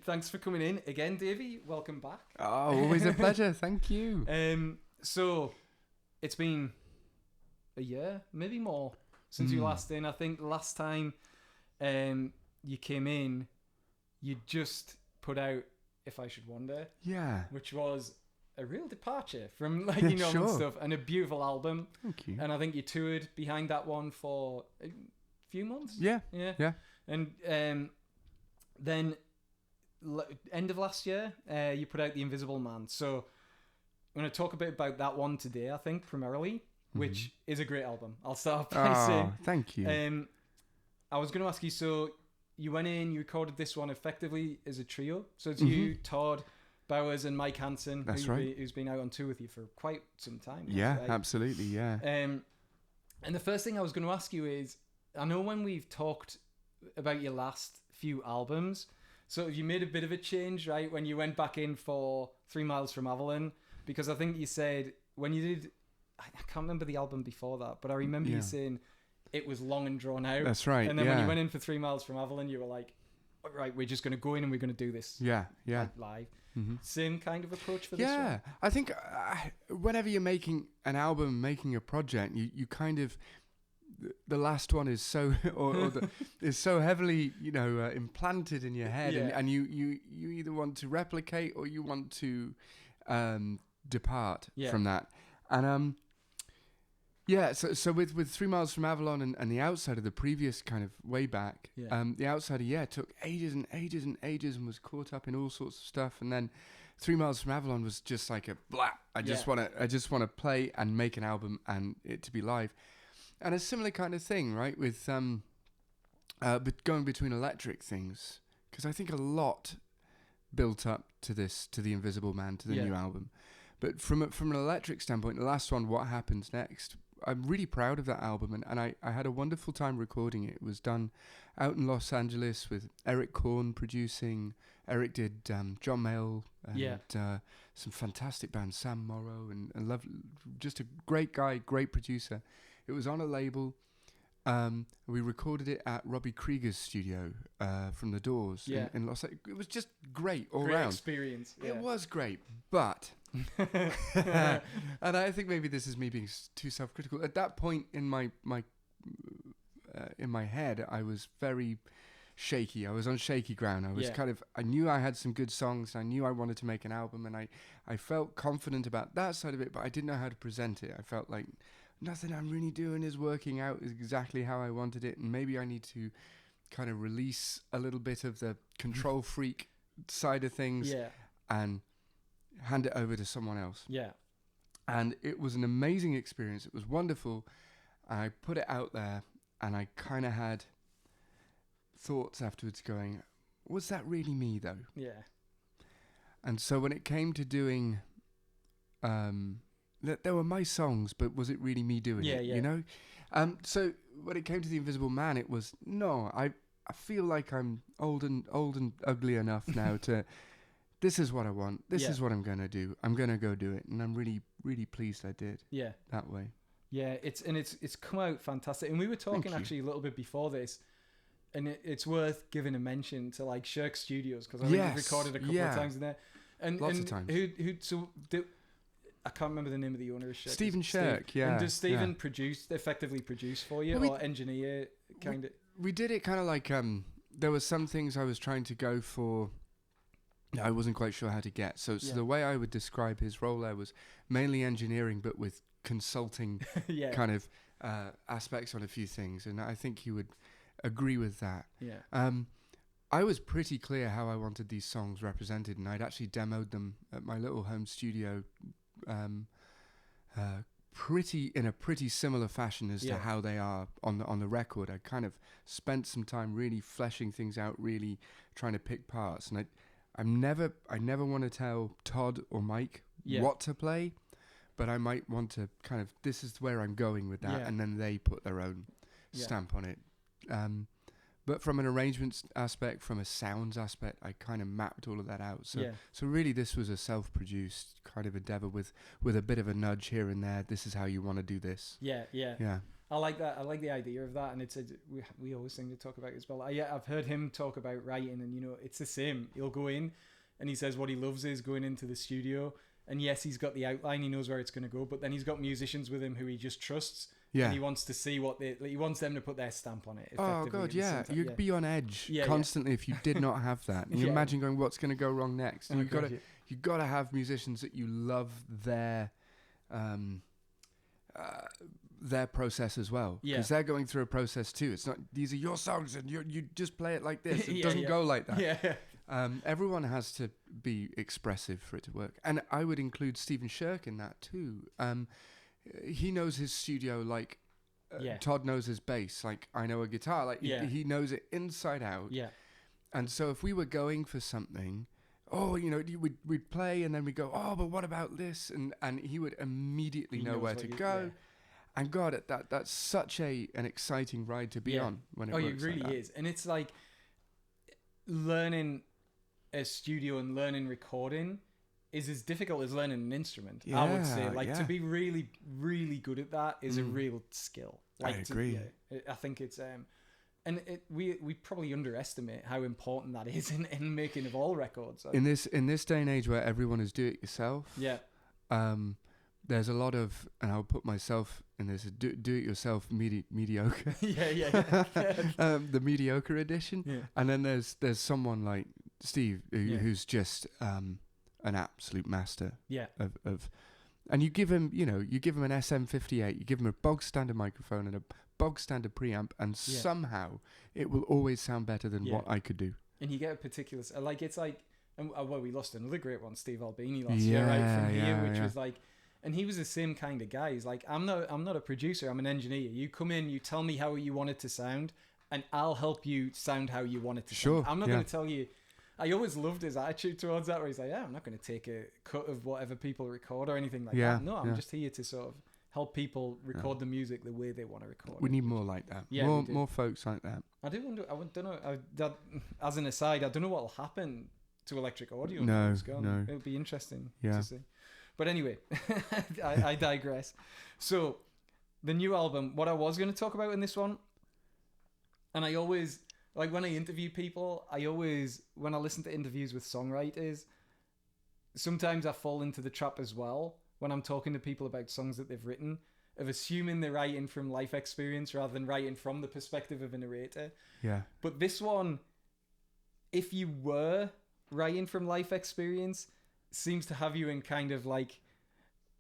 Thanks for coming in again, Davy. Welcome back. Oh, always a pleasure. Thank you. So it's been a year, maybe more, since you last in. I think last time you came in, you just put out If I Should Wonder. Yeah. Which was a real departure from and stuff, and a beautiful album. Thank you. And I think you toured behind that one for a few months. Yeah. And then end of last year, you put out The Invisible Man. So I'm going to talk a bit about that one today, I think, primarily, which is a great album. I'll start by saying. Thank you. I was going to ask you, so you went in, you recorded this one effectively as a trio. So it's you, Todd Bowers, and Mike Hansen, who's been out on tour with you for quite some time. Yeah, right? Absolutely, yeah. And the first thing I was going to ask you is, I know when we've talked about your last few albums, so you made a bit of a change, right, when you went back in for 3 Miles from Avalon, because I think you said when you did, I can't remember the album before that, but I remember you saying it was long and drawn out. That's right. And then when you went in for 3 Miles from Avalon, you were like, all right, we're just going to go in and we're going to do this live. Same kind of approach for this one? Yeah, I think whenever you're making an album, making a project, you kind of, the last one is so is so heavily implanted in your head, and you either want to replicate or you want to depart from that. And so with 3 Miles from Avalon and The Outsider, the previous kind of way back, The Outsider took ages and ages and ages and was caught up in all sorts of stuff, and then 3 Miles from Avalon was just like a blah. I just want to play and make an album and it to be live. And a similar kind of thing, right, with but going between electric things, because I think a lot built up to The Invisible Man, to the new album. But from an electric standpoint, the last one, What Happens Next, I'm really proud of that album, and I had a wonderful time recording it. It was done out in Los Angeles with Eric Korn producing. Eric did John Mayall and some fantastic bands, Sam Morrow, and just a great guy, great producer. It was on a label. We recorded it at Robbie Krieger's studio from The Doors in Los Angeles. It was just great all round. Great experience. Yeah. It was great, but... and I think maybe this is me being too self-critical. At that point in my head, I was very shaky. I was on shaky ground. I was I knew I had some good songs. I knew I wanted to make an album, and I felt confident about that side of it, but I didn't know how to present it. I felt like nothing I'm really doing is working out exactly how I wanted it, and maybe I need to kind of release a little bit of the control freak side of things and hand it over to someone else. Yeah. And it was an amazing experience. It was wonderful. I put it out there, and I kind of had thoughts afterwards going, was that really me though? Yeah. And so when it came to doing, there were my songs, but was it really me doing it? You know? So when it came to The Invisible Man, it was, no, I feel like I'm old and ugly enough now to... This is what I want. This is what I'm going to do. I'm going to go do it. And I'm really, really pleased I did. Yeah. That way. Yeah, it's come out fantastic. And we were talking actually a little bit before this, and it's worth giving a mention to like Shirk Studios, because I think we've recorded a couple of times in there. And lots of times. I can't remember the name of the owner of Shirk. Stephen Shirk, And does Stephen effectively produce for you, or engineer kind of? We did it kind of like, there were some things I was trying to go for, I wasn't quite sure how to get. So the way I would describe his role there was mainly engineering, but with consulting kind of aspects on a few things. And I think he would agree with that. Yeah. I was pretty clear how I wanted these songs represented, and I'd actually demoed them at my little home studio in a pretty similar fashion as to how they are on the record. I kind of spent some time really fleshing things out, really trying to pick parts. And I never want to tell Todd or Mike what to play, but I might want to kind of, this is where I'm going with that, and then they put their own stamp on it. But from an arrangements aspect, from a sounds aspect, I kind of mapped all of that out. So really this was a self-produced kind of endeavor with a bit of a nudge here and there. This is how you want to do this. Yeah. I like that. I like the idea of that, and it's we always seem to talk about it as well. I've heard him talk about writing, and it's the same. He'll go in, and he says what he loves is going into the studio, and yes, he's got the outline, he knows where it's going to go, but then he's got musicians with him who he just trusts, and he wants to see he wants them to put their stamp on it. Oh God, yeah, you'd be on edge constantly if you did not have that. And you imagine going, what's going to go wrong next? And you've got to have musicians that you love their process as well, because they're going through a process too. It's not, these are your songs and you just play it like this. It doesn't go like that. Everyone has to be expressive for it to work, and I would include Stephen Shirk in that too. He knows his studio like Todd knows his bass, like I know a guitar, like he knows it inside out. And so if we were going for something, we'd play and then we'd go, oh, but what about this? And he would immediately know where to go. And God, that's such an exciting ride to be on when it works. It really is. And it's like learning a studio and learning recording is as difficult as learning an instrument. I would say, to be really, really good at that is a real skill. I agree. I think it's and we probably underestimate how important that is in making of all records. In this day and age where everyone is do it yourself. There's a lot of, and I'll put myself in this, do it yourself mediocre. The mediocre edition. And then there's someone like Steve who's just an absolute master of and you give him an SM58, you give him a bog standard microphone and a bog standard preamp, and somehow it will always sound better than what I could do. And you get a particular, like, it's like, we lost another great one, Steve Albini last year, right, from here, which was like, and he was the same kind of guy. He's like, I'm not a producer, I'm an engineer. You come in, you tell me how you want it to sound, and I'll help you sound how you want it to sound. I'm not going to tell you. I always loved his attitude towards that, where he's like, I'm not going to take a cut of whatever people record or anything like that. No, I'm just here to sort of help people record the music the way they want to record it. We need more like that. More folks like that. I don't know. As an aside, I don't know what will happen to electric audio. No. It'll be interesting to see. But anyway, I digress. So, the new album, what I was going to talk about in this one, and I always, like when I interview people, when I listen to interviews with songwriters, sometimes I fall into the trap as well, when I'm talking to people about songs that they've written, of assuming they're writing from life experience rather than writing from the perspective of a narrator. Yeah. But this one, if you were writing from life experience, seems to have you in kind of like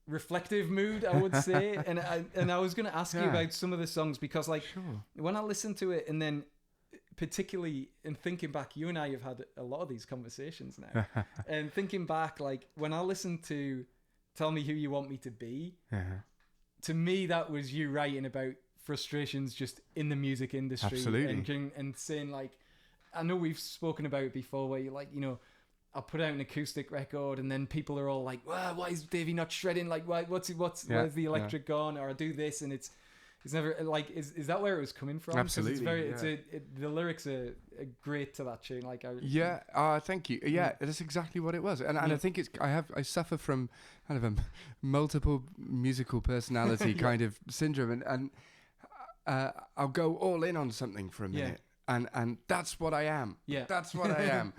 reflective mood, I would say. and I was going to ask you about some of the songs, because like when I listen to it, and then particularly in thinking back, you and I have had a lot of these conversations now, and thinking back, like when I listen to Tell Me Who You Want Me to Be, to me that was you writing about frustrations just in the music industry. Absolutely. And saying, like, I know we've spoken about it before, where you're like, I'll put out an acoustic record and then people are all like, well, why is Davy not shredding? Like, where's the electric gone? Or I do this, and it's never like, is that where it was coming from? Absolutely. The lyrics are great to that tune. Like, thank you. Yeah, that's exactly what it was. And I think I suffer from kind of a multiple musical personality kind of syndrome, and I'll go all in on something for a minute, and that's what I am. Yeah, that's what I am.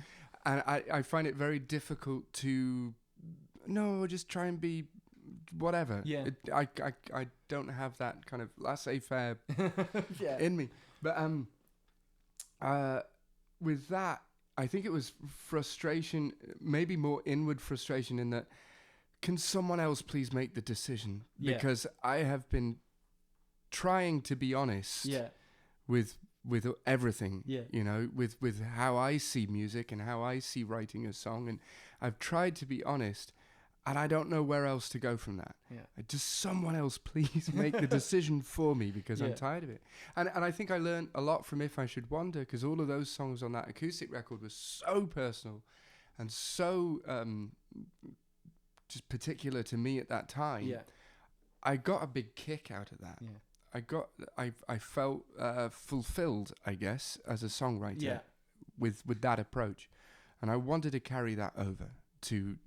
And I find it very difficult to just try and be whatever. Yeah. I don't have that kind of laissez-faire in me. But with that, I think it was frustration, maybe more inward frustration, in that, can someone else please make the decision? Because I have been trying to be honest with everything, with how I see music and how I see writing a song, and I've tried to be honest, and I don't know where else to go from that. Just someone else please make the decision for me, because I'm tired of it. And I think I learned a lot from If I Should Wander, because all of those songs on that acoustic record were so personal and so just particular to me at that time. I got a big kick out of that. I felt fulfilled, I guess, as a songwriter with that approach, and I wanted to carry that over to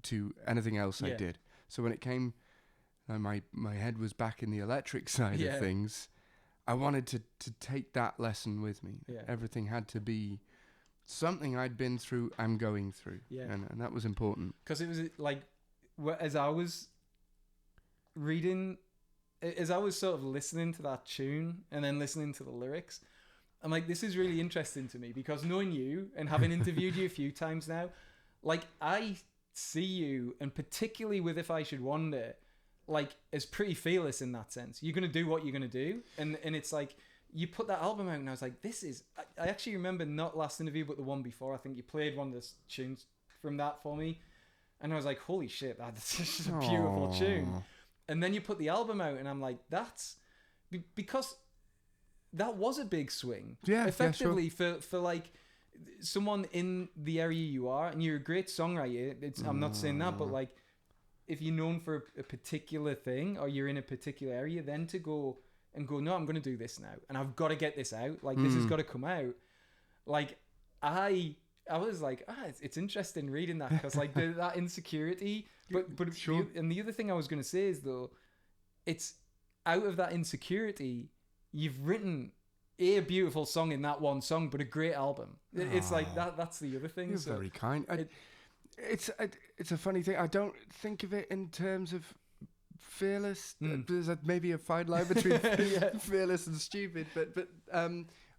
anything else I did. So when it came, my head was back in the electric side of things, I wanted to take that lesson with me. Yeah. Everything had to be something I'd been through, I'm going through. Yeah. And that was important. Because it was like, as I was reading, as I was sort of listening to that tune and then listening to the lyrics, I'm like, this is really interesting to me, because knowing you and having interviewed you a few times now, like, I see you, and particularly with If I Should Wander, like, as pretty fearless in that sense. You're going to do what you're going to do. And it's like, you put that album out and I was like, this is... I actually remember, not last interview, but the one before, I think you played one of the tunes from that for me. And I was like, holy shit, that's just a beautiful tune. And then you put the album out and I'm like, that's... Because that was a big swing. Yeah, effectively, sure. for like someone in the area you are, and you're a great songwriter. I'm not saying that, but like, if you're known for a particular thing, or you're in a particular area, then to go, no, I'm going to do this now, and I've got to get this out. Like, this has got to come out. Like, I was like, it's interesting reading that, because like that insecurity. But sure. And the other thing I was going to say is, though, it's out of that insecurity, you've written a beautiful song in that one song, but a great album. It's like that. That's the other thing. You're very kind. It's a funny thing. I don't think of it in terms of fearless. There's maybe a fine line between fearless and stupid, but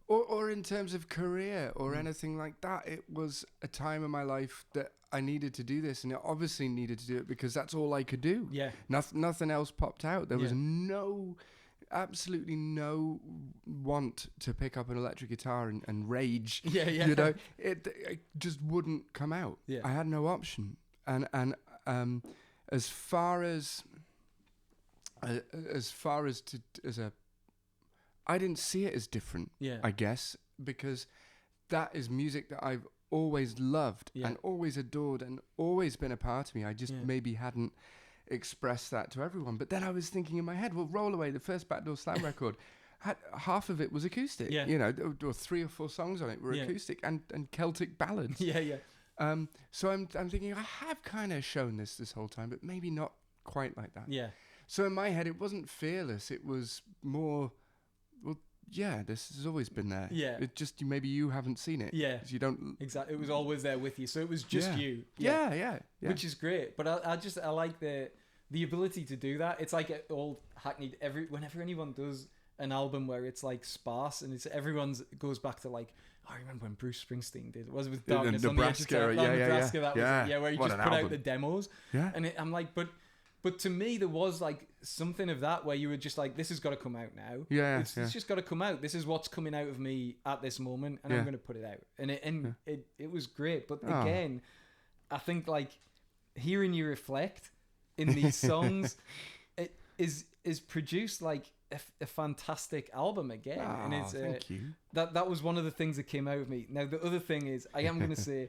or in terms of career or anything like that. It was a time in my life that I needed to do this, and I obviously needed to do it because that's all I could do. Yeah. Nothing else popped out. There was absolutely no want to pick up an electric guitar and rage. Yeah. You know, it just wouldn't come out. Yeah. I had no option. And as far as I didn't see it as different. Yeah. I guess, because that is music that I've always loved and always adored and always been a part of me. I just maybe hadn't express that to everyone. But then I was thinking in my head, well, Roll Away, the first Backdoor Slam record, half of it was acoustic. You know, there were 3 or 4 songs on it were acoustic and Celtic ballads. So I'm thinking, I have kind of shown this whole time, but maybe not quite like that. So in my head, it wasn't fearless. It was more, well, this has always been there. It just, maybe you haven't seen it. You don't... Exactly. It was always there with you. So it was just you. Yeah. Which is great. But I like the ability to do that. It's like an old hackneyed... Whenever anyone does an album where it's like sparse and everyone's goes back to like, I remember when Bruce Springsteen did it. Was with Darkness on the Edge of Town. Nebraska, that was where he just put out the demos. And I'm like, But to me, there was like something of that where you were just like, this has got to come out now. It's just got to come out. This is what's coming out of me at this moment, and I'm going to put it out. And it was great. But again, I think like hearing you reflect in these songs, it is produced like a fantastic album again. And it's thank you. That was one of the things that came out of me. Now the other thing is, I am going to say,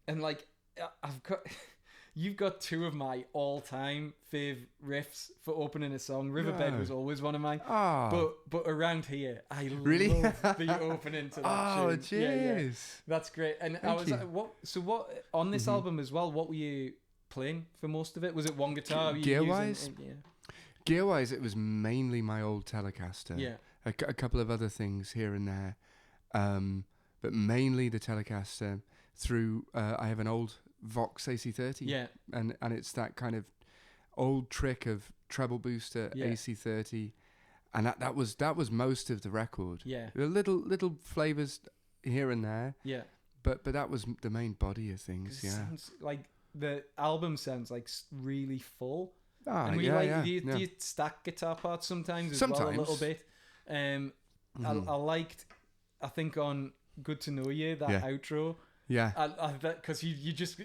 and like I've got. You've got 2 of my all-time fave riffs for opening a song. Riverbed was always one of mine. But around here, I love the opening to that tune. Cheers. That's great. And I was like, what on this album as well, what were you playing for most of it? Was it one guitar? Gear-wise? Gear-wise, it was mainly my old Telecaster. A couple of other things here and there. But mainly the Telecaster through... I have an old... Vox AC30, and it's that kind of old trick of treble booster AC30, and that was most of the record. There were little flavors here and there, but that was the main body of things. Sounds like the album sounds like really full. Do you stack guitar parts sometimes well a little bit? I liked, I think on Good to Know You, that outro. Because you just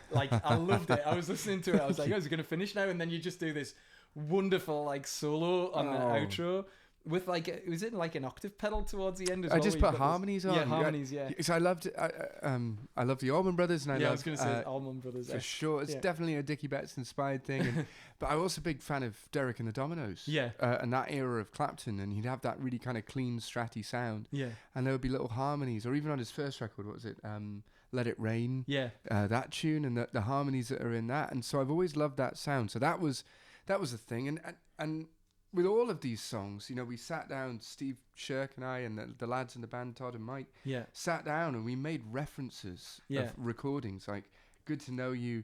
like, I loved it. I was listening to it. I was like, is it going to finish now? And then you just do this wonderful like solo on the outro with like, was it like an octave pedal towards the end as well? I just put harmonies on. Harmonies. So I loved I love the Allman Brothers, and I was going to say Allman Brothers for sure. It's definitely a Dickie Betts inspired thing. But I'm also a big fan of Derek and the Dominoes. And that era of Clapton, and he'd have that really kind of clean, stratty sound. And there would be little harmonies, or even on his first record, what was it? Let It Rain, that tune, and the harmonies that are in that, and so I've always loved that sound. So that was a thing, and with all of these songs, you know, we sat down, Steve Shirk and I and the lads in the band, Todd and Mike, sat down and we made references of recordings, like Good to Know You.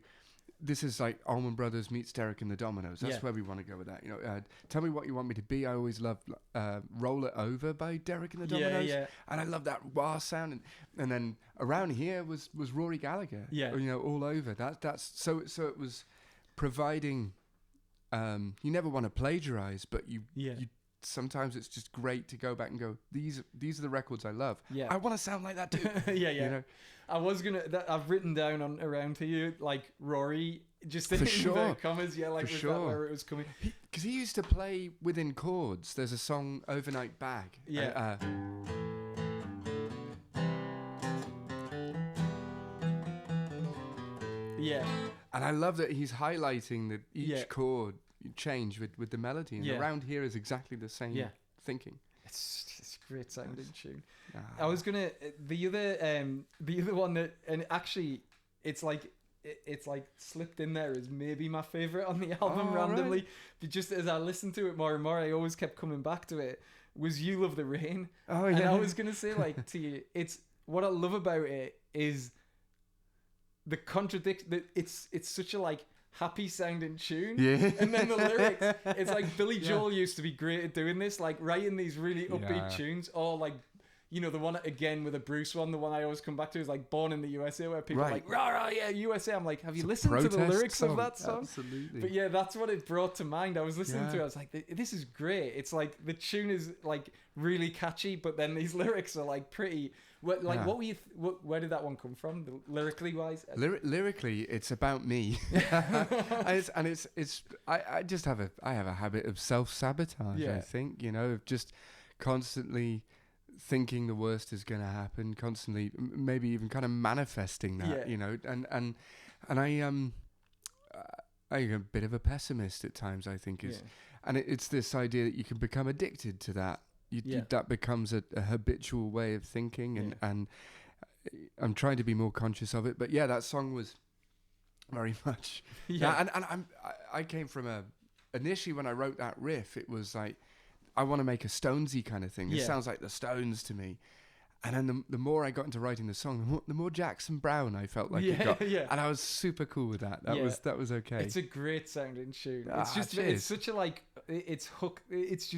This is like Allman Brothers meets Derek and the Dominoes. That's where we want to go with that. You know, Tell Me What You Want Me to Be. I always loved Roll It Over by Derek and the Dominoes. And I love that wah sound. And then around here was Rory Gallagher. You know, All Over. That's so it was providing. You never want to plagiarize, but you sometimes it's just great to go back and go, these are the records I love. I want to sound like that too. You know? I've written down around here, like Rory, just in the commas, like with that where it was coming. Because he used to play within chords. There's a song, Overnight Bag. And I love that he's highlighting that each chord change with the melody. And around here is exactly the same thinking. It's a great sounding tune. I was gonna the other one that, and actually it's like slipped in there as maybe my favorite on the album randomly. Right. But just as I listened to it more and more, I always kept coming back to it. Was You Love the Rain? And I was gonna say, like, to you, it's what I love about it is the contradiction. It's such a like happy sounding tune, and then the lyrics, it's like Billy Joel used to be great at doing this, like writing these really upbeat tunes, or like, you know, the one again with a Bruce one, the one I always come back to is like Born in the USA, where people are like, rah, rah, yeah, USA. I'm like, have you listened to the lyrics of that song? Absolutely. But yeah, that's what it brought to mind. I was listening to it, I was like, this is great. It's like the tune is like really catchy, but then these lyrics are like pretty. What where did that one come from, lyrically wise? Lyrically, it's about me, and it's I just have a habit of self-sabotage. I think, you know, of just constantly thinking the worst is going to happen, constantly maybe even kind of manifesting that, you know, and I'm a bit of a pessimist at times, I think, and it's this idea that you can become addicted to that. That becomes a habitual way of thinking, and I'm trying to be more conscious of it. But that song was very much and I came from initially when I wrote that riff, it was like, I want to make a Stonesy kind of thing. It sounds like the Stones to me. And then the more I got into writing the song, the more Jackson Browne I felt like it got. And I was super cool with that. That was okay. It's a great sounding tune. It's just it's such a like it's hook. It's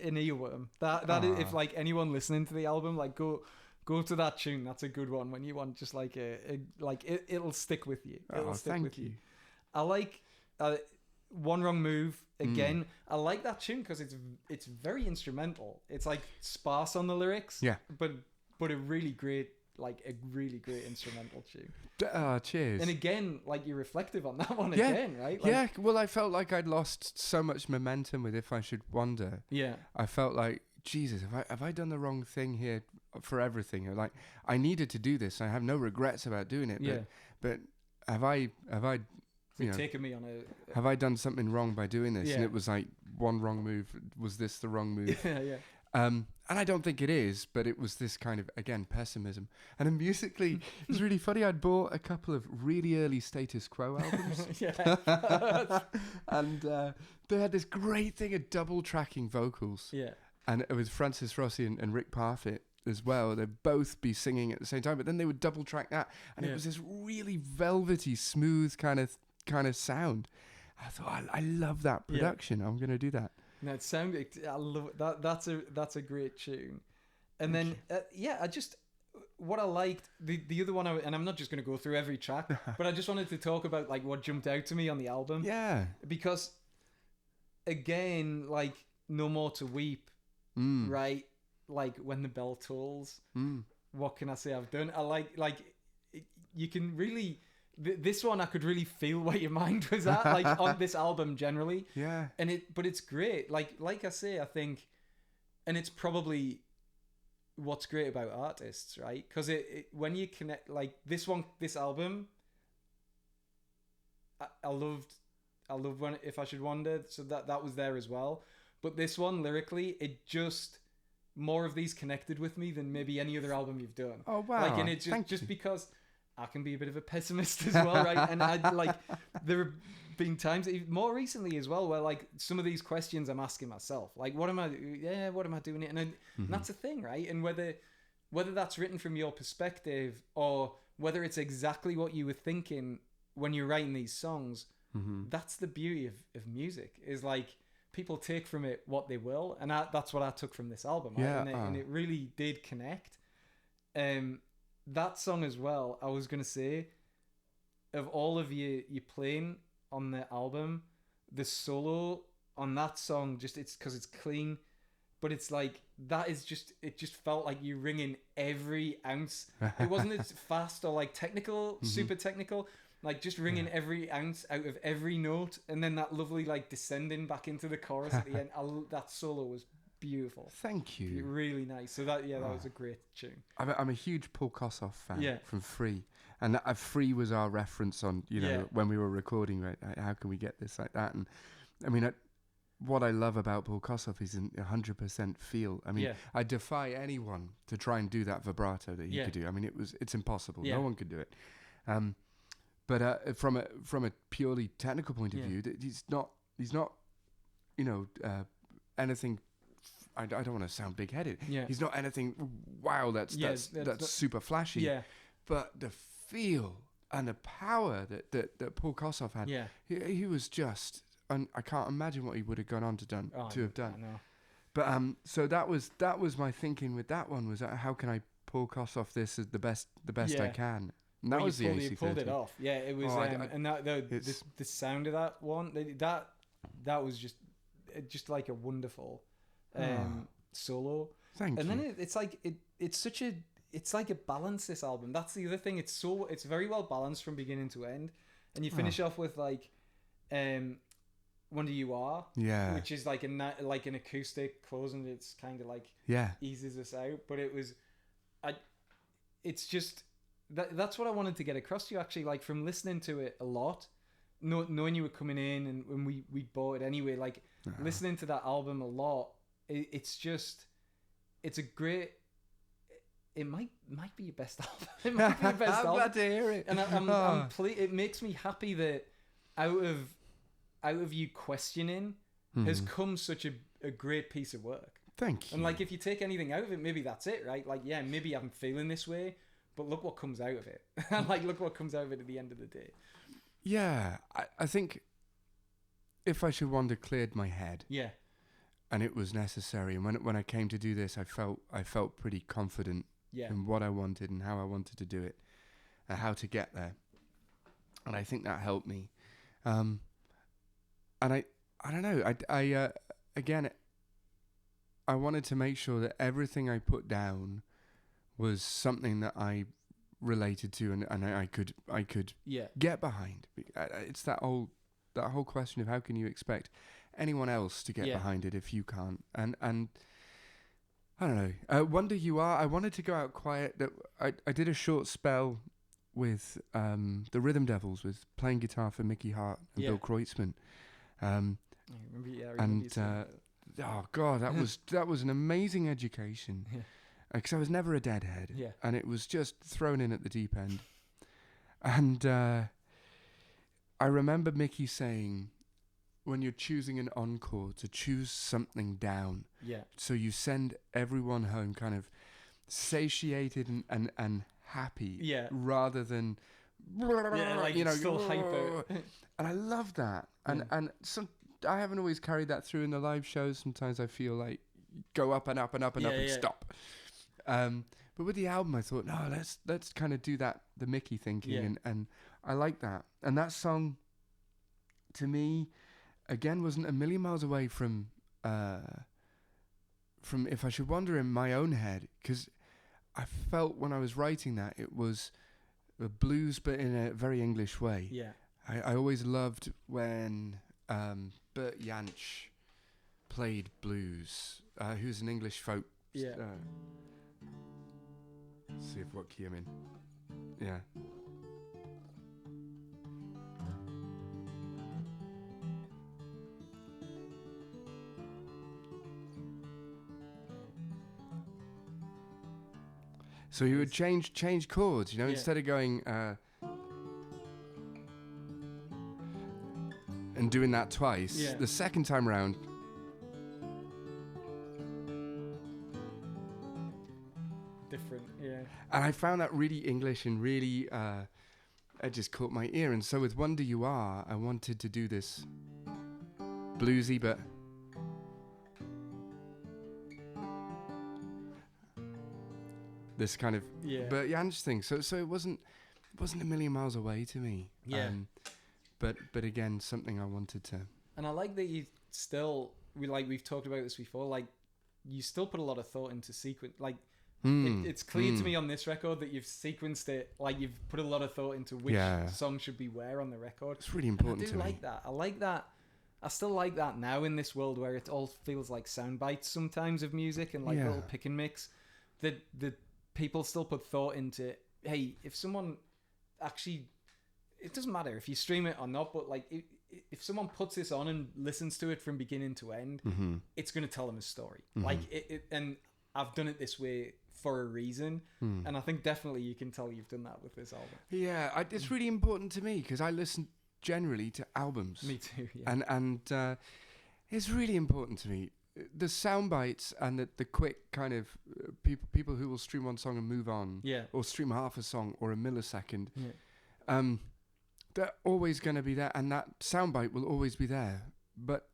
an earworm. That is, if like anyone listening to the album, like go to that tune. That's a good one when you want just like it'll stick with you. It'll stick with you. I like One Wrong Move. Again, I like that tune because it's very instrumental. It's like sparse on the lyrics. But a really great instrumental tune. Cheers. And again, like you're reflective on that one again, right? Like, well, I felt like I'd lost so much momentum with If I Should Wonder. I felt like, Jesus, have I done the wrong thing here for everything? Like, I needed to do this. I have no regrets about doing it. But have I taken me on a... Have I done something wrong by doing this? And it was like, one wrong move. Was this the wrong move? And I don't think it is, but it was this kind of, again, pessimism. And then musically, it's really funny. I'd bought a couple of really early Status Quo albums. And they had this great thing of double tracking vocals. And it was Francis Rossi and Rick Parfitt as well. They'd both be singing at the same time, but then they would double track that. And it was this really velvety, smooth kind of sound. I thought, I love that production. I'm going to do that. No, it sounded. I love that. That's a great tune. And then I just what I liked the other one, and I'm not just going to go through every track, but I just wanted to talk about like what jumped out to me on the album. Because again, like No More to Weep, right? Like When the Bell Tolls. What can I say I've done? I like you can really. This one I could really feel where your mind was at, like on this album generally. But it's great. Like I say, I think, and it's probably what's great about artists, right? Because it when you connect, like this album, I loved when If I Should Wonder, so that was there as well. But this one lyrically, it just more of these connected with me than maybe any other album you've done. Oh wow! Like, and it just because. I can be a bit of a pessimist as well, right? And I like there are been times more recently as well where like some of these questions I'm asking myself, like what am I doing it, and that's a thing, right? And whether that's written from your perspective or whether it's exactly what you were thinking when you're writing these songs, that's the beauty of music, is like people take from it what they will, and that's what I took from this album. Yeah, right? And it really did connect. That song as well, I was gonna say, of all of you playing on the album, the solo on that song, just it's because it's clean, but it's like that is just, it just felt like you ringing every ounce. It wasn't as fast or like technical, super technical, like just ringing every ounce out of every note, and then that lovely like descending back into the chorus at the end. That solo was beautiful. Thank you. Really nice. So that was a great tune. I'm a huge Paul Kossoff fan from Free, and Free was our reference on when we were recording. Right, how can we get this like that? And I mean, what I love about Paul Kossoff is 100% feel. I mean, I defy anyone to try and do that vibrato that he could do. I mean, it's impossible. No one could do it. But from a purely technical point of view, he's not anything. I don't want to sound big-headed. Yeah. He's not anything. Wow, that's super flashy. Yeah. But the feel and the power that Paul Kossoff had. Yeah. He was just. I can't imagine what he would have gone on to have done. I know. But so that was my thinking with that one, was how can I Paul Kossoff this as the best I can. And that was the AC30. You pulled it off. Yeah, it was. And the sound of that one, that was just like a wonderful solo. Thank you. And then it's like it's like a balance, this album. That's the other thing. It's very well balanced from beginning to end, and you finish off with like Wonder You Are, which is like an acoustic close, and it's kind of like eases us out. But it's just that's what I wanted to get across to you, actually, like from listening to it a lot, knowing you were coming in, and when we bought it anyway, like listening to that album a lot, it's a great. It might be your best album. It might be your best album. I'm glad to hear it. And it makes me happy that out of you questioning has come such a great piece of work. Thank you. And like, if you take anything out of it, maybe that's it, right? Like, yeah, maybe I'm feeling this way, but look what comes out of it. Like, look what comes out of it at the end of the day. Yeah, I think If I Should Wander cleared my head. Yeah. And it was necessary. And when I came to do this, I felt pretty confident in what I wanted and how I wanted to do it, and how to get there. And I think that helped me. And I don't know. Again, I wanted to make sure that everything I put down was something that I related to and I could get behind. It's that whole question of how can you expect anyone else to get behind it if you can't? And I don't know. Wonder You Are. I wanted to go out quiet. I did a short spell with the Rhythm Devils, with playing guitar for Mickey Hart and Bill Kreutzmann. I remember oh god, that was an amazing education. Because I was never a deadhead, and it was just thrown in at the deep end. And I remember Mickey saying, when you're choosing an encore, to choose something down. Yeah. So you send everyone home kind of satiated and happy. Yeah. Rather than like still hyper. And I love that. And I haven't always carried that through in the live shows. Sometimes I feel like go up and up and up and up and stop. But with the album, I thought, no, let's kind of do that, the Mickey thinking, and I like that. And that song, to me, again, wasn't a million miles away from If I Should Wander in my own head, because I felt when I was writing that it was a blues, but in a very English way. Yeah, I always loved when Bert Jansch played blues. Who's an English folk. Yeah. Let's see what key I'm in. Yeah. So you would change chords, instead of going. and doing that twice. Yeah. The second time around, Different, yeah. and I found that really English and really, it just caught my ear. And so with Wonder You Are, I wanted to do this bluesy, but this kind of, Yeah. but yeah, interesting. So it wasn't a million miles away to me. Yeah. But again, something I wanted to. And I like that you still, we've talked about this before, like, you still put a lot of thought into sequence. Like, it's clear to me on this record that you've sequenced it, like, you've put a lot of thought into which song should be where on the record. It's really important to me. I like that. I like that. I still like that now in this world where it all feels like sound bites sometimes of music and, like, little pick and mix. That people still put thought into, hey, if someone actually, it doesn't matter if you stream it or not, but like if someone puts this on and listens to it from beginning to end, it's going to tell them a story. Like and I've done it this way for a reason, and I think definitely you can tell you've done that with this album. Yeah, it's really important to me because I listen generally to albums. Me too. Yeah. And it's really important to me. The sound bites and the quick kind of people who will stream one song and move on, or stream half a song or a millisecond, they're always going to be there, and that soundbite will always be there. But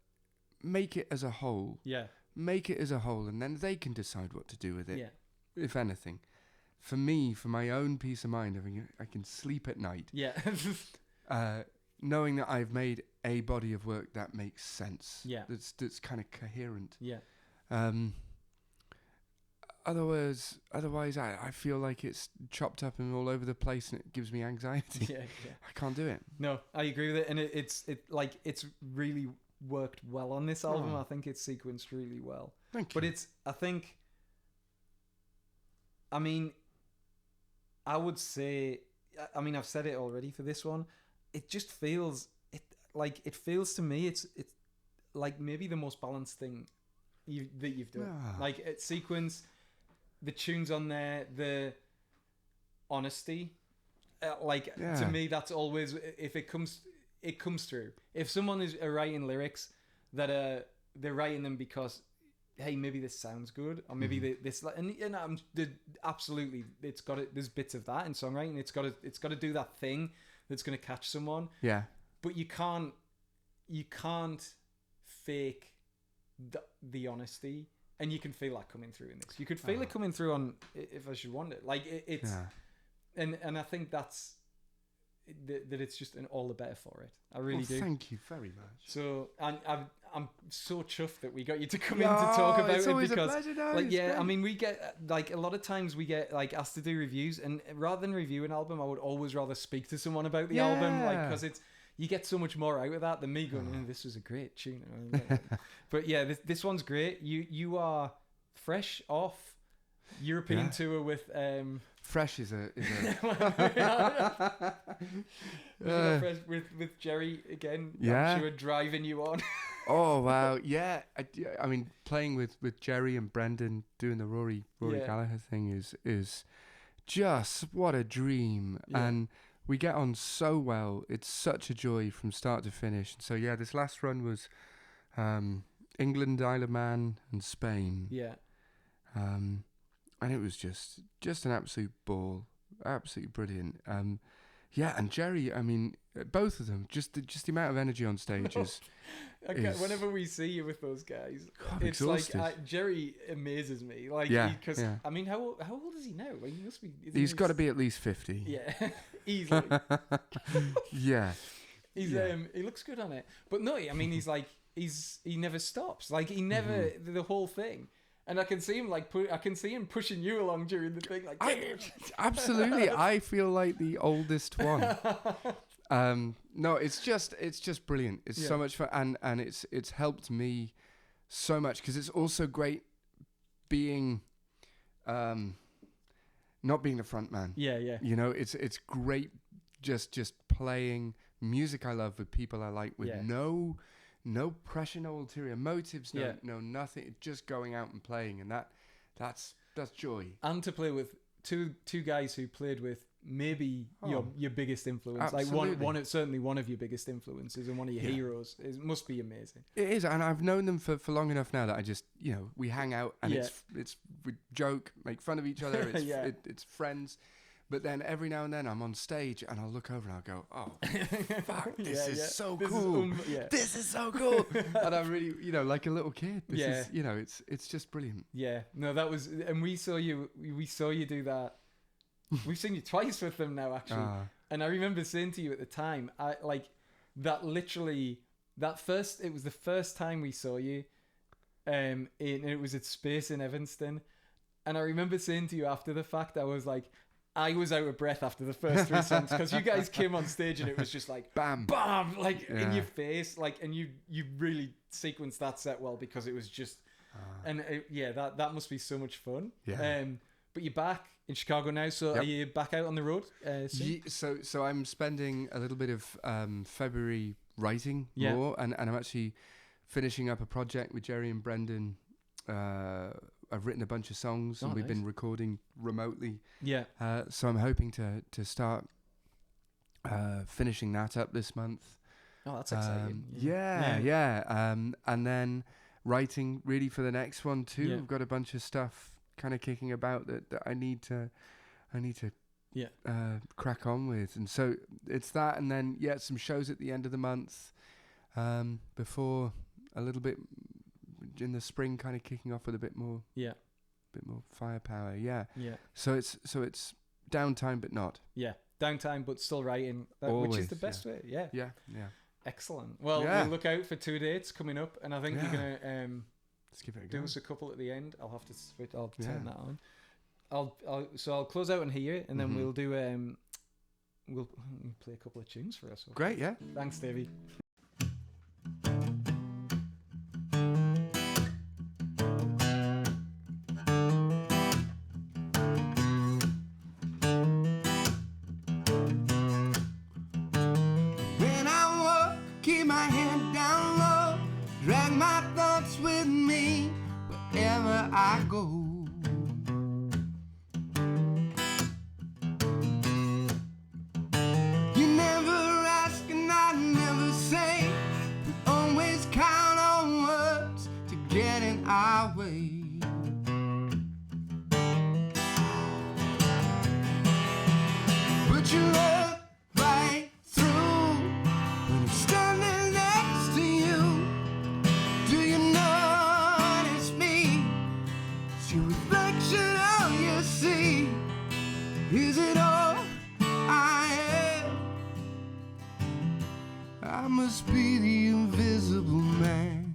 make it as a whole. Yeah. Make it as a whole, and then they can decide what to do with it. Yeah. If anything, for me, for my own peace of mind, I can sleep at night. Yeah. Knowing that I've made a body of work that makes sense. Yeah. That's kind of coherent. Yeah. Otherwise, I feel like it's chopped up and all over the place, and it gives me anxiety. Yeah. I can't do it. No, I agree with it, and it's really worked well on this album. I think it's sequenced really well. Thank you. But I would say, I've said it already for this one. It just feels to me it's like maybe the most balanced thing that you've done. Like it's sequence, the tunes on there, the honesty. To me, that's always, if it comes through. If someone is writing lyrics that they're writing them because, hey, maybe this sounds good, or maybe absolutely, it's got it. There's bits of that in songwriting. It's got to do that thing that's going to catch someone. Yeah. But you can't fake the honesty, and you can feel that coming through in this. You could feel it coming through on If I Should Want It. Like it's, and I think that's that it's just all the better for it. I really do. Thank you very much. So, and I'm so chuffed that we got you to come in to talk about it, because we get like a lot of times we get like asked to do reviews, and rather than review an album, I would always rather speak to someone about the album, like, because you get so much more out of that than me going, this was a great tune. But yeah, this one's great. You are fresh off European tour with fresh is a with Jerry again. I'm sure driving you on. Oh wow, yeah. I mean, playing with Jerry and Brendan doing the Rory Gallagher thing is just what a dream, and we get on so well. It's such a joy from start to finish. So yeah, this last run was England, Isle of Man, and Spain. Yeah. And it was just an absolute ball, absolutely brilliant. Yeah, and Jerry, I mean, both of them, just the amount of energy on stage is. Whenever we see you with those guys, it's exhausted. Like Jerry amazes me. Like, because I mean, how old is he now? Like, he must be. He's got to be at least 50. Yeah, easily. Yeah. He looks good on it, but no, I mean, he never stops. Like, he never the whole thing. And I can see him pushing you along during the thing. Like, absolutely, I feel like the oldest one. No, it's just brilliant. It's so much fun, and it's helped me so much, because it's also great being, not being the front man. Yeah, yeah. You know, it's great just playing music I love with people I like, with no pressure, no ulterior motives, no nothing. Just going out and playing, and that's joy. And to play with two guys who played with maybe your biggest influence. Absolutely. Like certainly one of your biggest influences and one of your heroes. It must be amazing. It is, and I've known them for long enough now that I just, we hang out and we joke, make fun of each other. It's it's friends. But then every now and then I'm on stage and I'll look over and I'll go, oh, fuck, this is so cool. This is so cool. And I'm really, like a little kid. This is, it's just brilliant. Yeah. No, that was, and we saw you do that. We've seen you twice with them now, actually. And I remember saying to you at the time, it was the first time we saw you. And it was at Space in Evanston. And I remember saying to you after the fact, I was like, I was out of breath after the first 3 songs because you guys came on stage and it was just like bam, bam, like in your face, like, and you really sequenced that set well because it was just, that must be so much fun. Yeah. But you're back in Chicago now, so are you back out on the road? So I'm spending a little bit of February writing more, and I'm actually finishing up a project with Jerry and Brendan. I've written a bunch of songs and we've been recording remotely. Yeah. So I'm hoping to start finishing that up this month. Oh, that's exciting. And then writing really for the next one too. Yeah. I've got a bunch of stuff kind of kicking about that I need to crack on with. And so it's that, and then some shows at the end of the month before a little bit in the spring, kind of kicking off with a bit more firepower. So it's downtime but not downtime but still writing, which is the best way. Excellent. Well, we'll look out for 2 dates coming up, and I think you're gonna let's give it a do go. us a couple at the end. I'll have to switch. I'll turn that on. I'll close out on here, and then we'll do we'll play a couple of tunes for us. Great. Thanks, Davy. I go. You never ask and I never say. We always count on words to get in our way. But you look right through when I'm standing next to you. Do you notice me? Your reflection, all you see. Is it all I am? I must be the invisible man.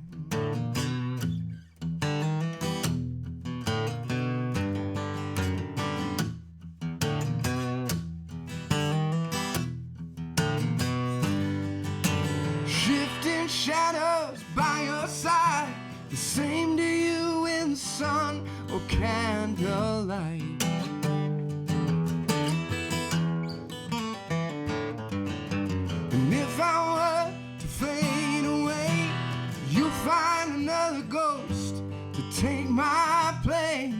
Shifting shadows by your side, the same to you in the sun or candlelight. And if I were to fade away, you'll find another ghost to take my place.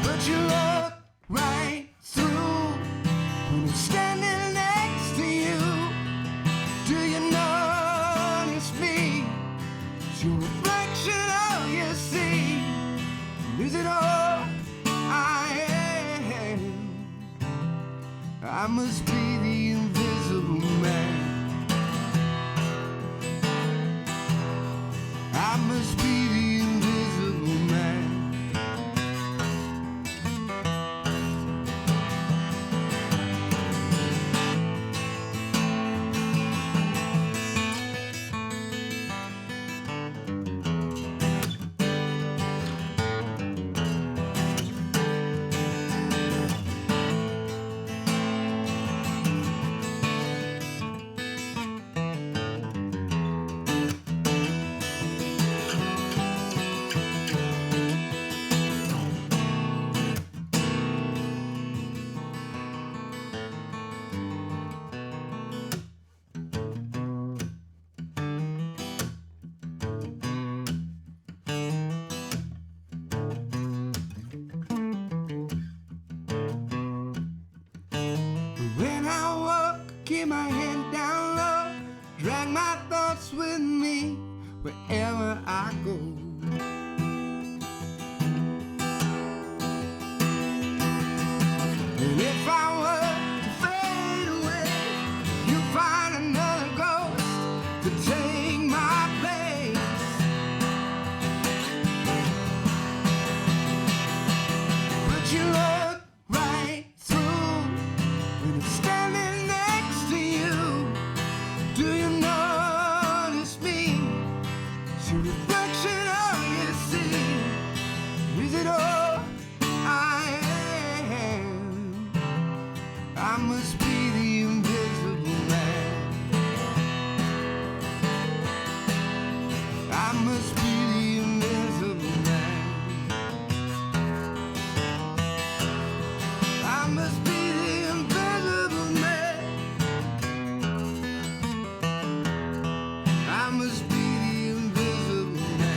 But you look right through when I'm standing next to you. Do you notice me? It's your reflection, all you see. Is it all I am? I must be the invisible man. I must be the invisible man. keep my head down low, drag my thoughts with me wherever I go. And if I were to fade away, you'd find another ghost to take my place. But you look right through when I'm standing next to you. Do you notice me? It's a reflection of you see. Is it all I am? I must be the invisible man. I must be the invisible man. I must be the invisible man. I must be the invisible man.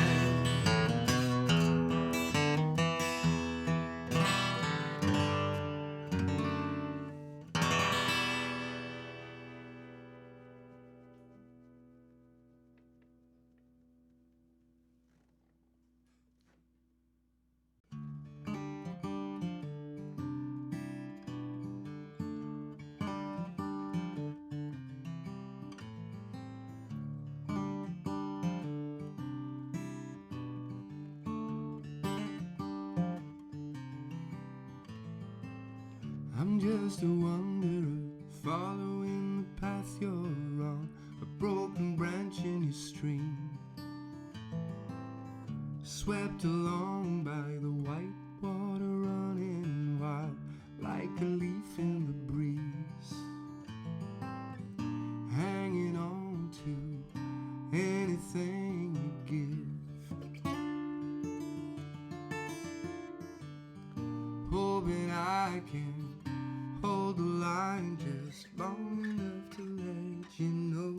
I'm just a wanderer, following the path you're on, a broken branch in your stream, swept along by the white water running wild, like a leaf in the breeze, hanging on to anything you give, hoping I can hold the line just long enough to let you know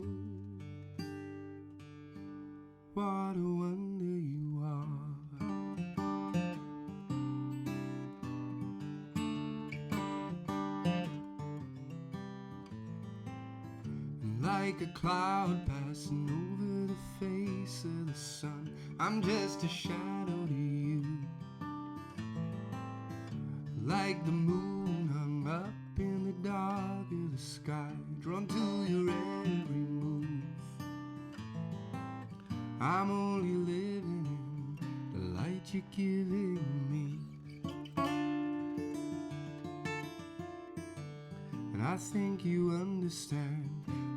what a wonder you are. And like a cloud passing over the face of the sun, I'm just a shadow to you, like the moon hung up in the dark of the sky, drawn to your every move. I'm only living in the light you're giving me, and I think you understand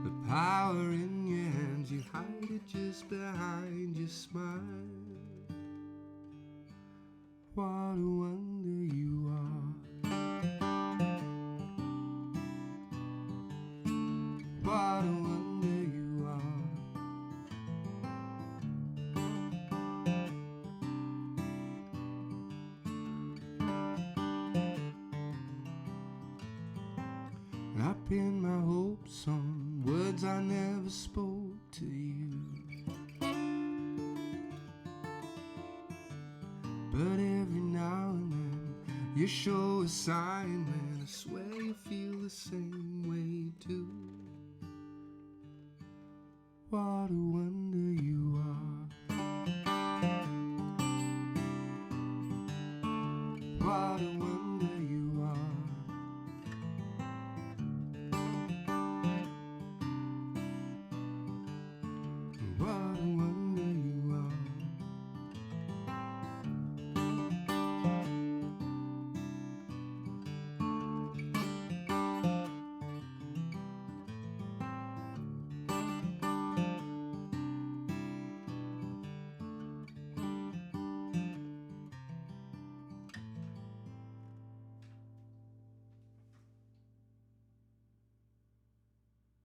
the power in your hands. You hide it just behind your smile. What a wonder you are. What a wonder you are. And I pin my hopes on words I never spoke to you, but every now and then you show a sign, and I swear you feel the same way too. What a wonder you are. What a